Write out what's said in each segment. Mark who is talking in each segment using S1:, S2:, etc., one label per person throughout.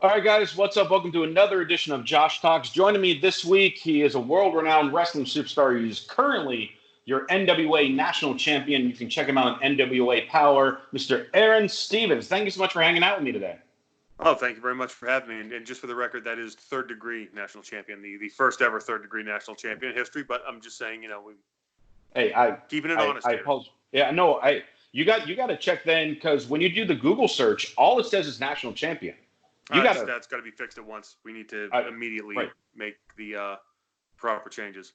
S1: All right, guys, what's up? Welcome to another edition of Josh Talks. Joining me this week, he is a world-renowned wrestling superstar. He's currently your NWA National Champion. You can check him out on NWA Power, Mr. Aron Stevens. Thank you so much for hanging out with me today.
S2: Oh, thank you very much for having me. And just for the record, that is third-degree national champion, the first ever third-degree national champion in history. But I'm just saying, keeping it honest here.
S1: You got to check then, because when you do the Google search, all it says is national champion.
S2: That's got to be fixed at once. We need to immediately make the proper changes.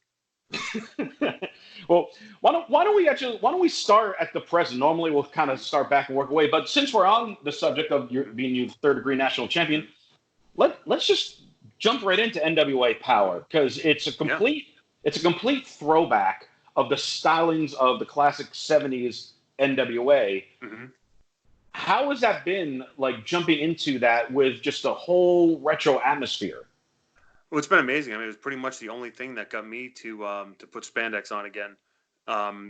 S1: Well, why don't we start at the present? Normally, we'll kind of start back and work away, but since we're on the subject of being the third-degree national champion, let's just jump right into NWA Power, because it's a complete throwback of the stylings of the classic '70s NWA. Mm-hmm. How has that been, like, jumping into that with just a whole retro atmosphere?
S2: Well, it's been amazing. I mean, it was pretty much the only thing that got me to put spandex on again,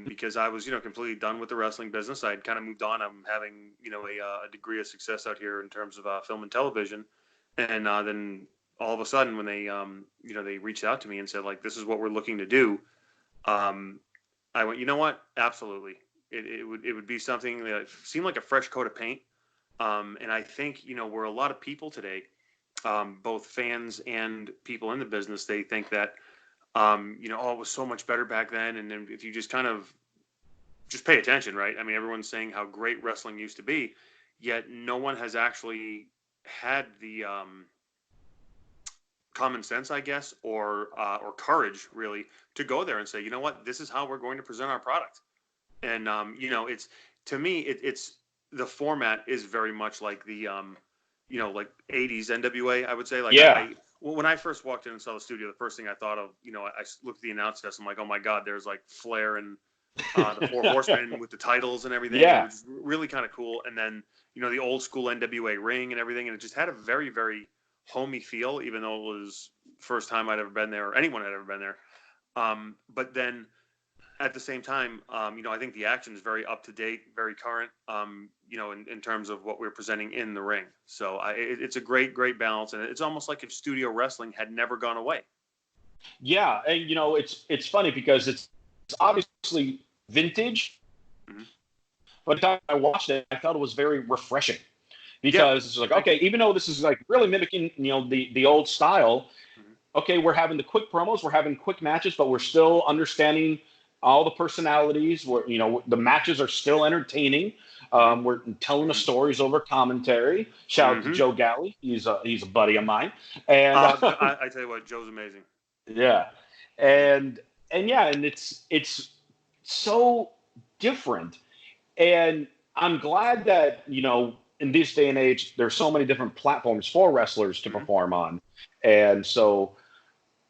S2: because I was, completely done with the wrestling business. I had kind of moved on. I'm having, a degree of success out here in terms of film and television, and then all of a sudden, when they, they reached out to me and said, like, this is what we're looking to do, I went, you know what? Absolutely. It would be something that seemed like a fresh coat of paint, and I think where a lot of people today, both fans and people in the business, they think that it was so much better back then, and then if you just kind of just pay attention, right? I mean, everyone's saying how great wrestling used to be, yet no one has actually had the common sense, I guess, or courage really to go there and say, you know what, this is how we're going to present our product. And, it's, to me, it's the format is very much like the, like 80s NWA, I would say. Like,
S1: yeah.
S2: When I first walked in and saw the studio, the first thing I thought of, I looked at the announce desk. I'm like, oh my God, there's like Flair and the Four Horsemen with the titles and everything.
S1: Yeah.
S2: It was really kind of cool. And then, the old school NWA ring and everything. And it just had a very, very homey feel, even though it was the first time I'd ever been there or anyone had ever been there. But then, at the same time, I think the action is very up to date, very current, in terms of what we're presenting in the ring. So it's a great, great balance. And it's almost like if studio wrestling had never gone away.
S1: Yeah. And, it's funny because it's obviously vintage. Mm-hmm. But the time I watched it, I felt it was very refreshing because it's like, okay, even though this is like really mimicking, the old style, okay, we're having the quick promos, we're having quick matches, but we're still understanding all the personalities. Where the matches are still entertaining. We're telling the stories over commentary. Shout out to Joe Galley. He's a buddy of mine. And
S2: I tell you what, Joe's amazing.
S1: Yeah, and it's so different. And I'm glad that in this day and age, there's so many different platforms for wrestlers to perform on. And so,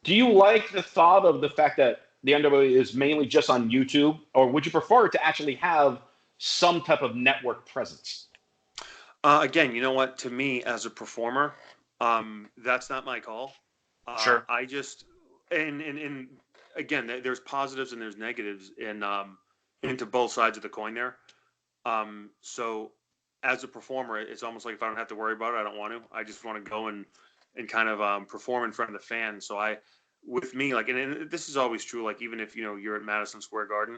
S1: do you like the thought of the fact that the NWA is mainly just on YouTube, or would you prefer to actually have some type of network presence?
S2: Again, you know what? To me, as a performer, that's not my call.
S1: Sure.
S2: I just and again, there's positives and there's negatives into both sides of the coin there. So as a performer, it's almost like if I don't have to worry about it, I don't want to. I just want to go and kind of perform in front of the fans. So with me, like, and this is always true, like, even if, you're at Madison Square Garden,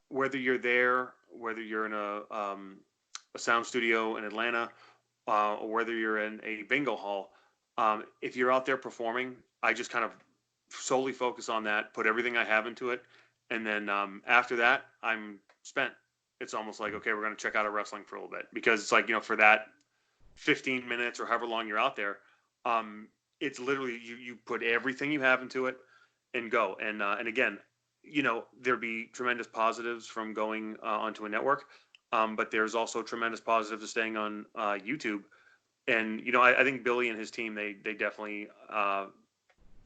S2: whether you're there, whether you're in a sound studio in Atlanta, or whether you're in a bingo hall, if you're out there performing, I just kind of solely focus on that, put everything I have into it. And then after that, I'm spent. It's almost like, okay, we're going to check out our wrestling for a little bit, because it's like, for that 15 minutes or however long you're out there, it's literally you put everything you have into it and go. And again, there'd be tremendous positives from going onto a network, but there's also tremendous positives of staying on YouTube. And I think Billy and his team, they definitely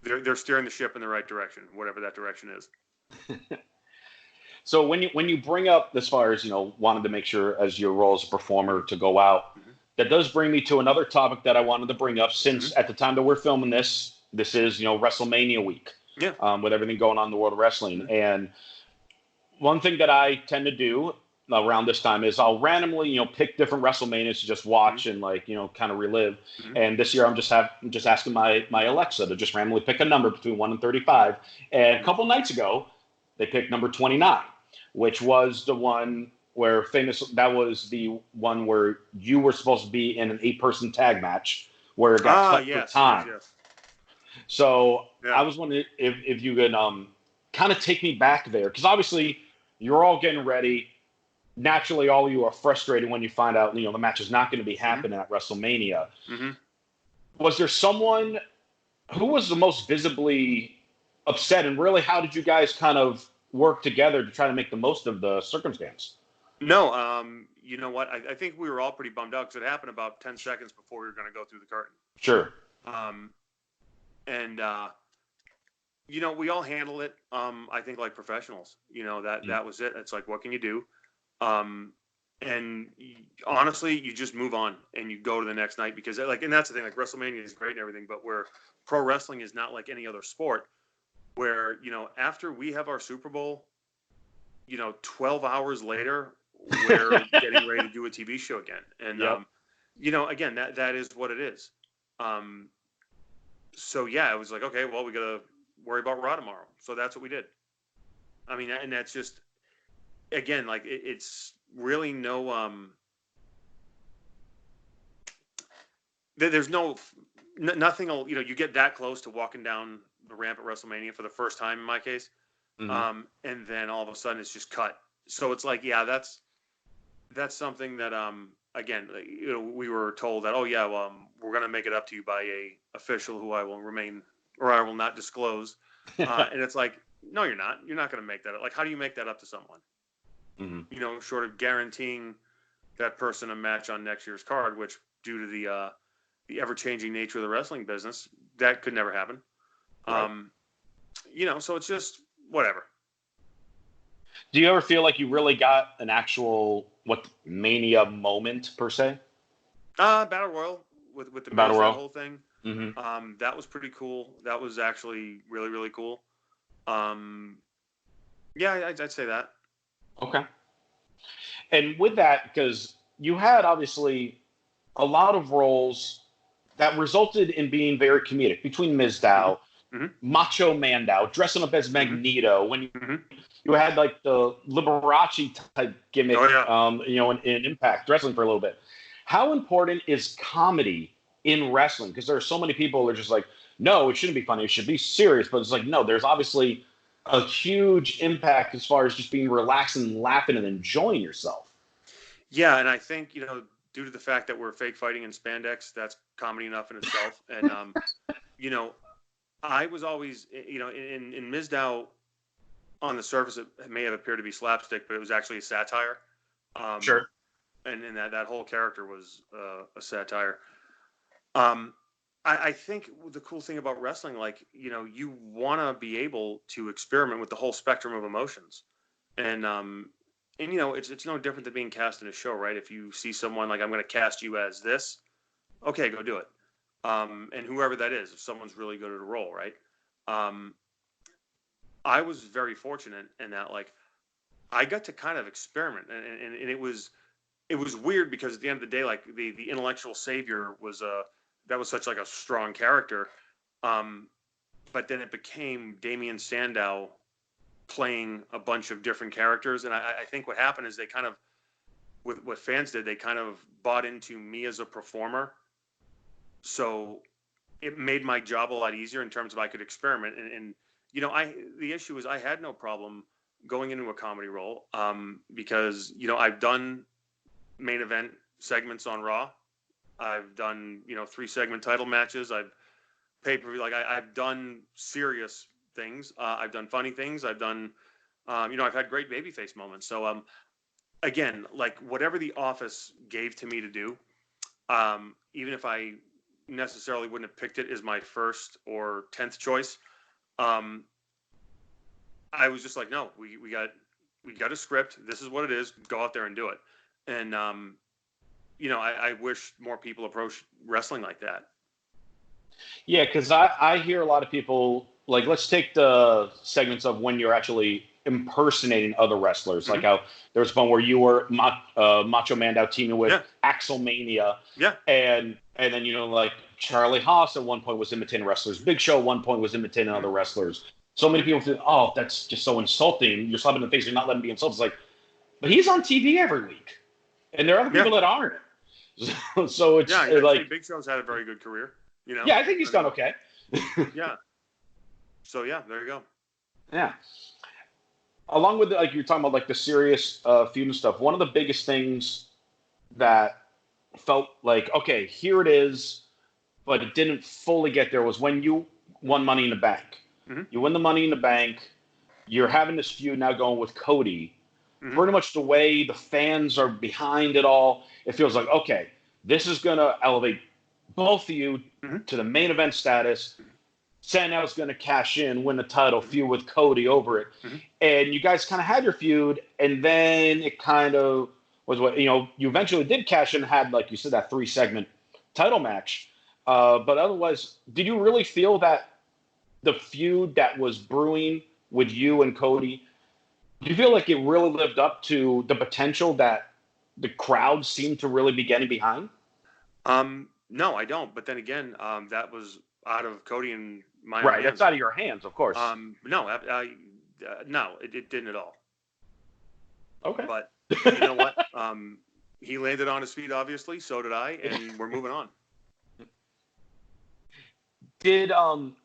S2: they're steering the ship in the right direction, whatever that direction is.
S1: So when you bring up, as far as wanted to make sure as your role as a performer to go out. That does bring me to another topic that I wanted to bring up, since at the time that we're filming this is, WrestleMania week.
S2: Yeah.
S1: With everything going on in the world of wrestling. And one thing that I tend to do around this time is I'll randomly, pick different WrestleManias to just watch and kind of relive. And this year I'm just asking my Alexa to just randomly pick a number between 1 and 35. And a couple nights ago, they picked number 29, which was the one where that was the one where you were supposed to be in an 8-person tag match where it got cut for time.
S2: Yes.
S1: So I was wondering if you could kind of take me back there, because obviously you're all getting ready. Naturally, all of you are frustrated when you find out the match is not going to be happening at WrestleMania. Was there someone who was the most visibly upset, and really how did you guys kind of work together to try to make the most of the circumstance?
S2: No, you know what? I think we were all pretty bummed out because it happened about 10 seconds before we were going to go through the curtain.
S1: Sure.
S2: And we all handle it. I think like professionals. That was it. It's like, what can you do? And honestly, you just move on and you go to the next night because and that's the thing, like WrestleMania is great and everything, but where pro wrestling is not like any other sport where, after we have our Super Bowl, 12 hours later, we're getting ready to do a TV show again. And, again, that is what it is. So yeah, it was like, okay, well, we got to worry about Raw tomorrow. So that's what we did. I mean, and that's just, again, like it's really no, there's nothing, you get that close to walking down the ramp at WrestleMania for the first time in my case. And then all of a sudden it's just cut. So it's like, yeah, that's something that, again, we were told that, we're going to make it up to you by a official who I will not disclose. And it's like, no, you're not. You're not going to make that up. Like, how do you make that up to someone? Short of guaranteeing that person a match on next year's card, which due to the ever-changing nature of the wrestling business, that could never happen. Right. So it's just whatever.
S1: Do you ever feel like you really got an actual Mania moment per se?
S2: Battle Royal with the Battle Royal whole thing. That was pretty cool. That was actually really, really cool. Yeah, I'd say that.
S1: Okay. And with that, because you had obviously a lot of roles that resulted in being very comedic between Mizdow, Macho Mandow, dressing up as Magneto, when you had like the Liberace type gimmick, in Impact Wrestling for a little bit. How important is comedy in wrestling? Because there are so many people who are just like, no, it shouldn't be funny. It should be serious. But it's like, no, there's obviously a huge impact as far as just being relaxed and laughing and enjoying yourself.
S2: Yeah, and I think, due to the fact that we're fake fighting in spandex, that's comedy enough in itself. And, I was always, in Mizdow, on the surface, it may have appeared to be slapstick, but it was actually a satire.
S1: Sure.
S2: And that whole character was a satire. I think the cool thing about wrestling, you want to be able to experiment with the whole spectrum of emotions. And it's no different than being cast in a show, right? If you see someone like, I'm going to cast you as this, okay, go do it. And whoever that is, if someone's really good at a role, right? I was very fortunate in that, I got to kind of experiment, and it was weird because at the end of the day, the intellectual savior was that was such a strong character, but then it became Damien Sandow playing a bunch of different characters, and I think what happened is they kind of, with what fans did, they kind of bought into me as a performer, so it made my job a lot easier in terms of I could experiment, and the issue is I had no problem going into a comedy role, because I've done main event segments on Raw. I've done 3-segment title matches. I've pay-per-view. I've done serious things. I've done funny things. I've done I've had great babyface moments. So again, whatever the office gave to me to do, even if I necessarily wouldn't have picked it as my first or 10th choice, I was just like, no, we got a script. This is what it is. Go out there and do it. And I wish more people approach wrestling like that.
S1: Yeah, because I hear a lot of people, let's take the segments of when you're actually impersonating other wrestlers. Like how there was one where you were Macho Man now teaming with Axel Mania.
S2: Yeah.
S1: And then, like Charlie Haas at one point was imitating wrestlers. Big Show at one point was imitating other wrestlers. So many people think, oh, that's just so insulting. You're slapping in the face. You're not letting me be insulted. It's like, but he's on TV every week. And there are other people that aren't. So it's like
S2: Big Show's had a very good career.
S1: Yeah, I think he's done okay.
S2: Yeah. So yeah, there you go.
S1: Yeah. Along with like you're talking about like the serious feud and stuff. One of the biggest things that felt like okay, here it is, but it didn't fully get there was when you won Money in the Bank. Mm-hmm. You win the Money in the Bank. You're having this feud now going with Cody. Mm-hmm. Pretty much the way the fans are behind it all, it feels like, okay, this is going to elevate both of you to the main event status. Sandow's going to cash in, win the title, feud with Cody over it. Mm-hmm. And you guys kind of had your feud, and then it kind of was what, you eventually did cash in and had, like you said, that 3-segment title match. But otherwise, did you really feel that the feud that was brewing with you and Cody, do you feel like it really lived up to the potential that the crowd seemed to really be getting behind?
S2: No, I don't. But then again, that was out of Cody and my
S1: right.
S2: hands.
S1: That's out of your hands, of course.
S2: No, no, it didn't at all.
S1: Okay.
S2: But you know what? He landed on his feet, obviously. So did I, and we're moving on.
S1: Did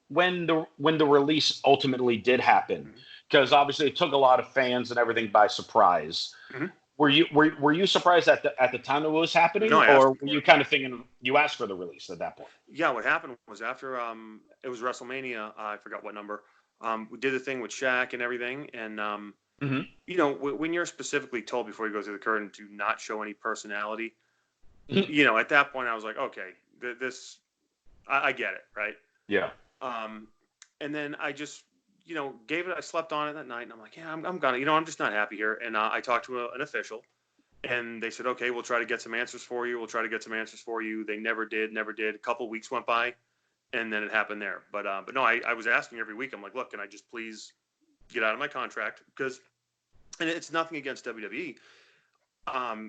S1: when the release ultimately did happen, because obviously it took a lot of fans and everything by surprise. Mm-hmm. Were you surprised at the time that it was happening, or were you kind of thinking you asked for the release at that point?
S2: Yeah, what happened was after it was WrestleMania, I forgot what number. We did the thing with Shaq and everything, and when you're specifically told before you go through the curtain to not show any personality, at that point I was like, okay, this I get it, right?
S1: Yeah.
S2: And then I just gave it. I slept on it that night, and I'm like, yeah, I'm gonna, I'm just not happy here. And I talked to an official, and they said, okay, we'll try to get some answers for you. They never did. A couple weeks went by, and then it happened there. But no, I was asking every week. I'm like, look, can I just please get out of my contract? And it's nothing against WWE.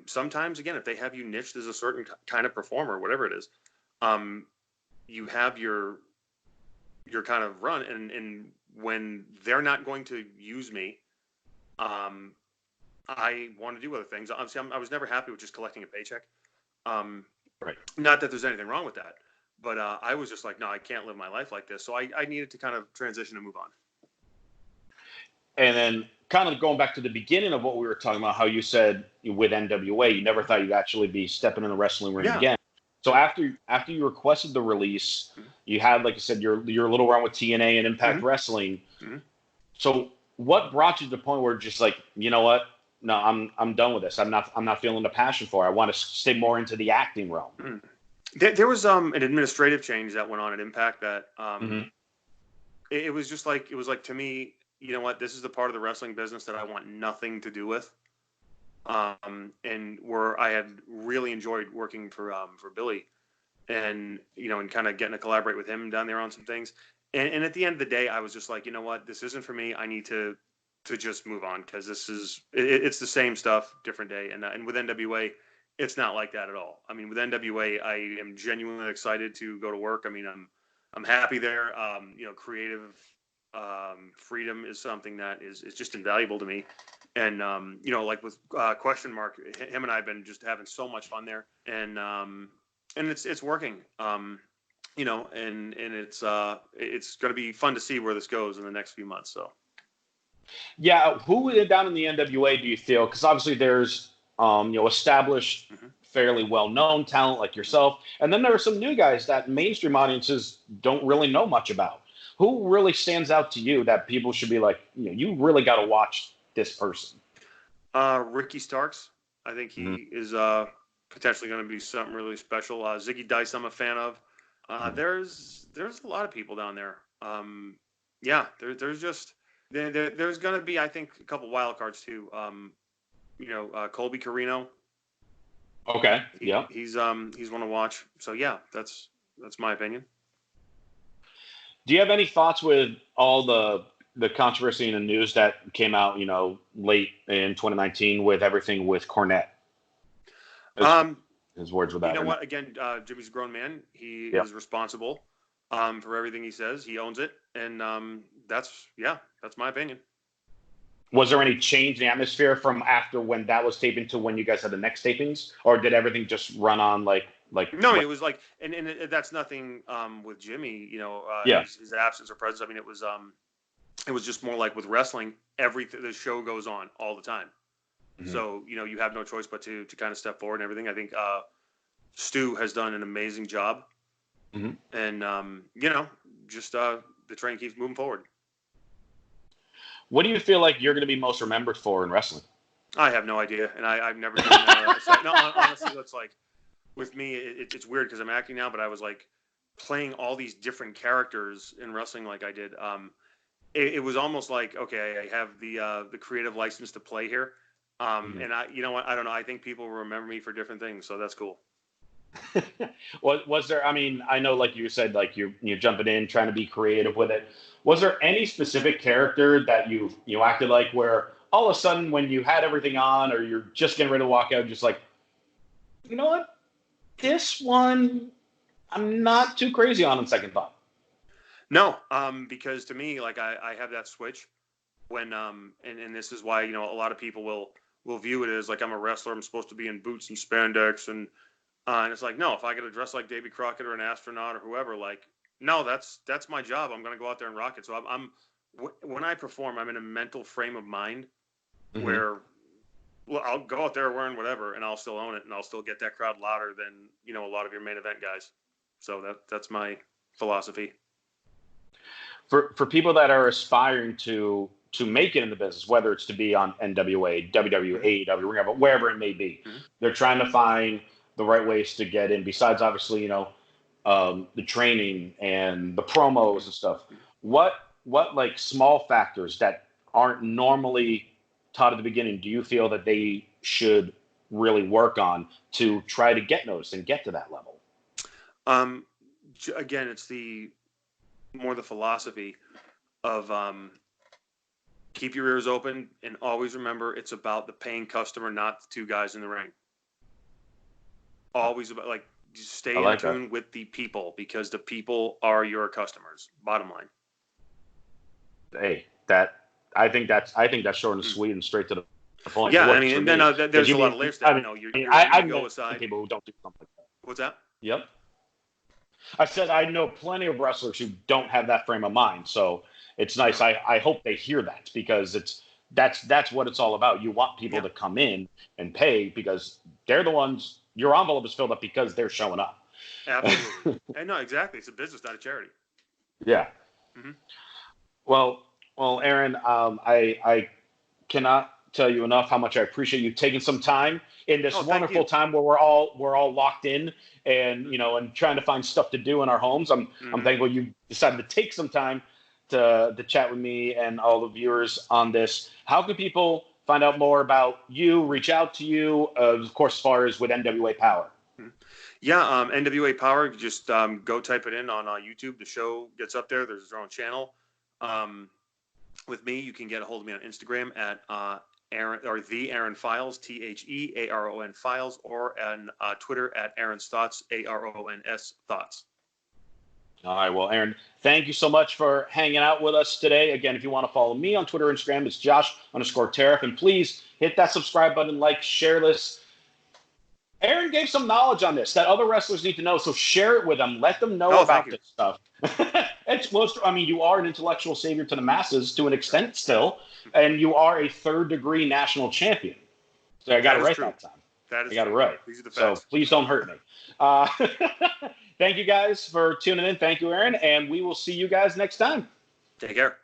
S2: Sometimes, again, if they have you niched as a certain kind of performer, whatever it is, you have your kind of run, and when they're not going to use me, I want to do other things. Obviously, I was never happy with just collecting a paycheck.
S1: Right.
S2: Not that there's anything wrong with that, but I was just like, no, I can't live my life like this. So I needed to kind of transition and move on.
S1: And then kind of going back to the beginning of what we were talking about, how you said with NWA, you never thought you'd actually be stepping in the wrestling ring again. So after you requested the release, you had, like you said, your little run with TNA and Impact Wrestling. Mm-hmm. So what brought you to the point where just like, you know what? No, I'm done with this. I'm not feeling the passion for it. I want to stay more into the acting realm.
S2: Mm-hmm. There was an administrative change that went on at Impact that it was just like, to me, you know what? This is the part of the wrestling business that I want nothing to do with. And where I had really enjoyed working for Billy, and and kind of getting to collaborate with him down there on some things. And at the end of the day, I was just like, you know what, this isn't for me. I need to just move on, because it's the same stuff, different day. And with NWA, it's not like that at all. I mean, with NWA, I am genuinely excited to go to work. I mean, I'm happy there. Creative freedom is something that is just invaluable to me. And, like with Question Mark, him and I have been just having so much fun there. And it's working, and it's going to be fun to see where this goes in the next few months. So.
S1: Yeah. Who down in the NWA do you feel? Because obviously there's, established, fairly well-known talent like yourself. And then there are some new guys that mainstream audiences don't really know much about. Who really stands out to you that people should be like, you really got to watch this person?
S2: Ricky Starks. I think he is potentially going to be something really special. Ziggy Dice, I'm a fan of. There's a lot of people down there. There's going to be, I think, a couple wild cards too. Colby Carino.
S1: Okay.
S2: He's one to watch. So yeah, that's my opinion.
S1: Do you have any thoughts with all the the controversy in the news that came out, late in 2019 with everything with Cornette? His words with that.
S2: You know what? Again, Jimmy's a grown man. He is responsible for everything he says. He owns it, and that's my opinion.
S1: Was there any change in the atmosphere from after when that was taping to when you guys had the next tapings, or did everything just run on like?
S2: No, it was like, and that's nothing with Jimmy. His absence or presence. I mean, it was just more like with wrestling. The show goes on all the time. Mm-hmm. So, you have no choice but to kind of step forward and everything. I think Stu has done an amazing job. Mm-hmm. And, just the train keeps moving forward.
S1: What do you feel like you're going to be most remembered for in wrestling?
S2: I have no idea. And I've never done that. No, honestly, that's like, with me, it's weird because I'm acting now, but I was like playing all these different characters in wrestling like I did. It was almost like, okay, I have the creative license to play here. And you know what? I don't know. I think people will remember me for different things, so that's cool.
S1: Was there? I mean, I know, like you said, like you're jumping in, trying to be creative with it. Was there any specific character that you acted like where all of a sudden when you had everything on, or you're just getting ready to walk out, just like, you know what, this one I'm not too crazy on second thought?
S2: No, because to me, like I have that switch when and this is why a lot of people will view it as like I'm a wrestler. I'm supposed to be in boots and spandex, and it's like, no, if I got to dress like Davy Crockett or an astronaut or whoever, like, no, that's my job. I'm going to go out there and rock it. So when I perform, I'm in a mental frame of mind where I'll go out there wearing whatever and I'll still own it and I'll still get that crowd louder than, a lot of your main event guys. So that's my philosophy.
S1: For people that are aspiring to make it in the business, whether it's to be on NWA, WWE, AEW, wherever it may be, they're trying to find the right ways to get in. Besides, obviously, the training and the promos and stuff. What like small factors that aren't normally taught at the beginning do you feel that they should really work on to try to get noticed and get to that level?
S2: Again, it's the philosophy of keep your ears open and always remember it's about the paying customer, not the two guys in the ring. Always about just stay in tune with the people because the people are your customers. Bottom line.
S1: Hey, I think that's short and sweet and straight to the point.
S2: Yeah, I mean, and then there's a lot of layers to that. I
S1: know
S2: aside.
S1: People who don't do something like that.
S2: What's that?
S1: Yep. I said I know plenty of wrestlers who don't have that frame of mind. So it's nice. I hope they hear that because that's what it's all about. You want people to come in and pay because they're the ones. Your envelope is filled up because they're showing up.
S2: Absolutely. No, exactly. It's a business, not a charity.
S1: Yeah. Mm-hmm. Well, Aron, I cannot tell you enough how much I appreciate you taking some time in this wonderful time where we're all locked in and and trying to find stuff to do in our homes. I'm thankful you decided to take some time to chat with me and all the viewers on this. How can people find out more about you, reach out to you, of course, as far as with NWA Power?
S2: Yeah, NWA Power, just go type it in on YouTube. The show gets up there. There's their own channel. With me, you can get a hold of me on Instagram at Aron or the Aron Files, TheAron Files, or on Twitter at Aron's Thoughts, ARONS Thoughts.
S1: All right. Well, Aron, thank you so much for hanging out with us today. Again, if you want to follow me on Twitter and Instagram, it's Josh_Tariff. And please hit that subscribe button, share this. Aron gave some knowledge on this that other wrestlers need to know. So share it with them. Let them know about this stuff. You are an intellectual savior to the masses to an extent still. And you are a third-degree national champion. So I got it right that time. I got it right.
S2: These are the
S1: facts. So please don't hurt me. Thank you guys for tuning in. Thank you, Aron. And we will see you guys next time.
S2: Take care.